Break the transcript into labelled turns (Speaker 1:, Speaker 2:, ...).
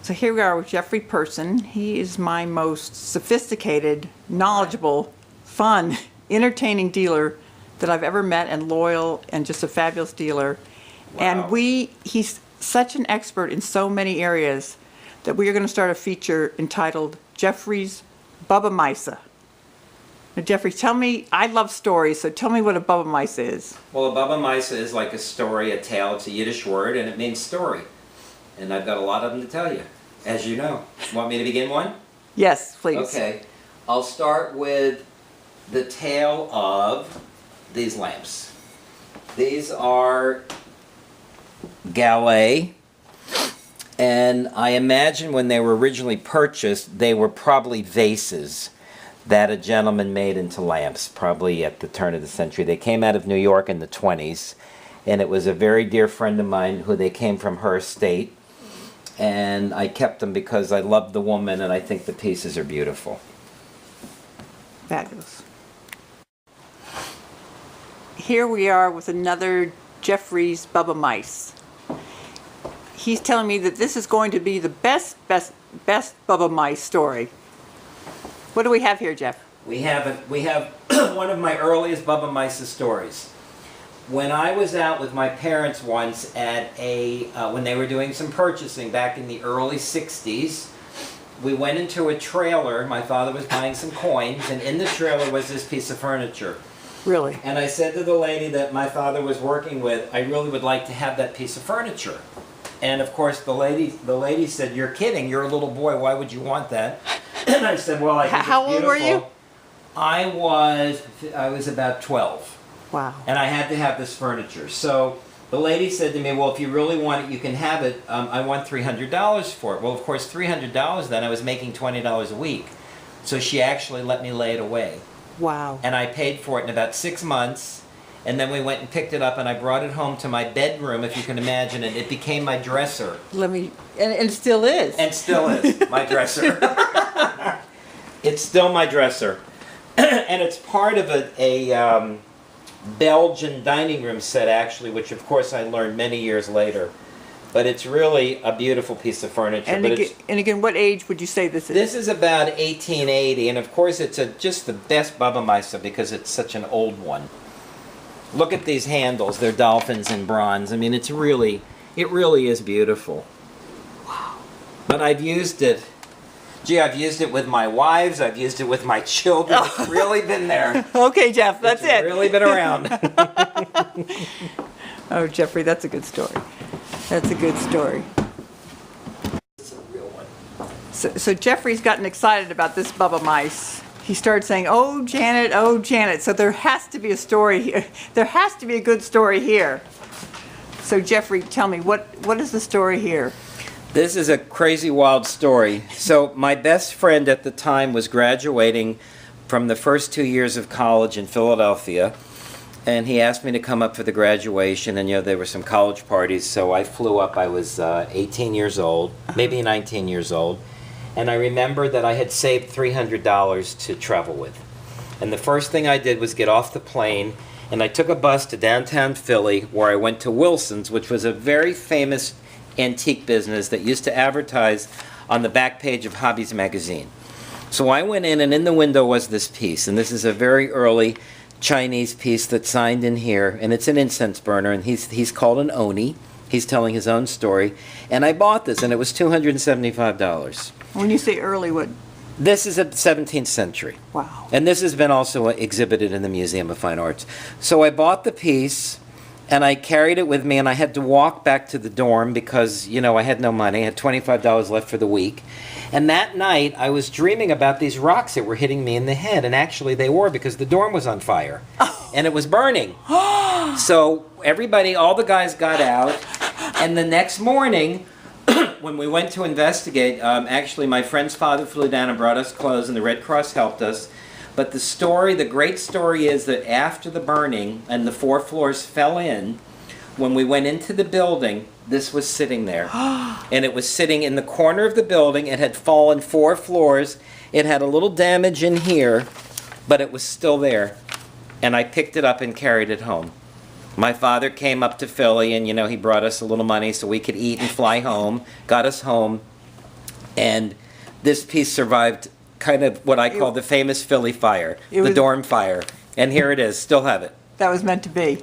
Speaker 1: So here we are with Jeffrey Person. He is my most sophisticated, knowledgeable, fun, entertaining dealer that I've ever met, and loyal, and just a fabulous dealer.
Speaker 2: Wow.
Speaker 1: And he's such an expert in so many areas that we are going to start a feature entitled Jeffrey's Bubba Misa. Now, Jeffrey, tell me, I love stories, so tell me what a Bubba Misa is.
Speaker 2: Well, a Baba Misa is like a story, a tale. It's a Yiddish word, and it means story. And I've got a lot of them to tell you, as you know. Want me to begin one?
Speaker 1: Yes, please.
Speaker 2: Okay. I'll start with the tale of these lamps. These are Gallet, and I imagine when they were originally purchased, they were probably vases that a gentleman made into lamps, probably at the turn of the century. They came out of New York in the 20s, and it was a very dear friend of mine who they came from her estate, and I kept them because I loved the woman and I think the pieces are beautiful.
Speaker 1: Fabulous. Here we are with another Jeffrey's Bubba Mice. He's telling me that this is going to be the best Bubba Mice story. What do we have here, Jeff?
Speaker 2: We have one of my earliest Bubba Mice stories. When I was out with my parents once at when they were doing some purchasing back in the early 60s, we went into a trailer. My father was buying some coins, and in the trailer was this piece of furniture.
Speaker 1: Really?
Speaker 2: And I said to the lady that my father was working with, I really would like to have that piece of furniture. And of course the lady said, "You're kidding, you're a little boy, why would you want that?" And I said, "Well, I think
Speaker 1: How
Speaker 2: it's
Speaker 1: old were you?
Speaker 2: beautiful." I was about 12.
Speaker 1: Wow.
Speaker 2: And I had to have this furniture. So the lady said to me, "Well, if you really want it, you can have it. I want $300 for it." Well, of course, $300 then, I was making $20 a week. So she actually let me lay it away.
Speaker 1: Wow.
Speaker 2: And I paid for it in about 6 months. And then we went and picked it up, and I brought it home to my bedroom, if you can imagine it. It became my dresser.
Speaker 1: And it still is.
Speaker 2: And still is my dresser. It's still my dresser. And it's part of a Belgian dining room set, actually, which of course I learned many years later. But it's really a beautiful piece of furniture.
Speaker 1: And again, what age would you say this is?
Speaker 2: This is about 1880, and of course it's just the best Bubba Misa because it's such an old one. Look at these handles, they're dolphins in bronze. I mean, it really is beautiful.
Speaker 1: Wow.
Speaker 2: But I've used it. Gee, I've used it with my wives, I've used it with my children. It's really been there.
Speaker 1: Okay, Jeff, that's
Speaker 2: It's really been around.
Speaker 1: Oh, Jeffrey, that's a good story. That's a good story.
Speaker 2: It's a real one.
Speaker 1: So Jeffrey's gotten excited about this Bubba Mice. He started saying, "Oh, Janet, oh, Janet." So there has to be a story here. There has to be a good story here. So Jeffrey, tell me, what is the story here?
Speaker 2: This is a crazy, wild story. So my best friend at the time was graduating from the first 2 years of college in Philadelphia, and he asked me to come up for the graduation, and there were some college parties, so I flew up. I was 18 years old, maybe 19 years old, and I remember that I had saved $300 to travel with. And the first thing I did was get off the plane, and I took a bus to downtown Philly, where I went to Wilson's, which was a very famous antique business that used to advertise on the back page of Hobbies magazine. So I went in, and in the window was this piece, and this is a very early Chinese piece that's signed in here, and it's an incense burner, and he's called an Oni. He's telling his own story, and I bought this, and it was $275.
Speaker 1: When you say early, what?
Speaker 2: This is at the 17th century.
Speaker 1: Wow.
Speaker 2: And this has been also exhibited in the Museum of Fine Arts. So I bought the piece, and I carried it with me, and I had to walk back to the dorm because, I had no money. I had $25 left for the week. And that night, I was dreaming about these rocks that were hitting me in the head, and actually they were because the dorm was on fire. And it was burning. So everybody, all the guys got out, and the next morning, when we went to investigate, actually my friend's father flew down and brought us clothes, and the Red Cross helped us. But the great story is that after the burning and the 4 floors fell in, when we went into the building, this was sitting there. And it was sitting in the corner of the building. It had fallen 4 floors. It had a little damage in here, but it was still there. And I picked it up and carried it home. My father came up to Philly, and he brought us a little money so we could eat and fly home, got us home, And this piece survived kind of what I call the famous Philly fire,
Speaker 1: It
Speaker 2: the
Speaker 1: was-
Speaker 2: dorm fire. And here it is, still have it.
Speaker 1: That was meant to be.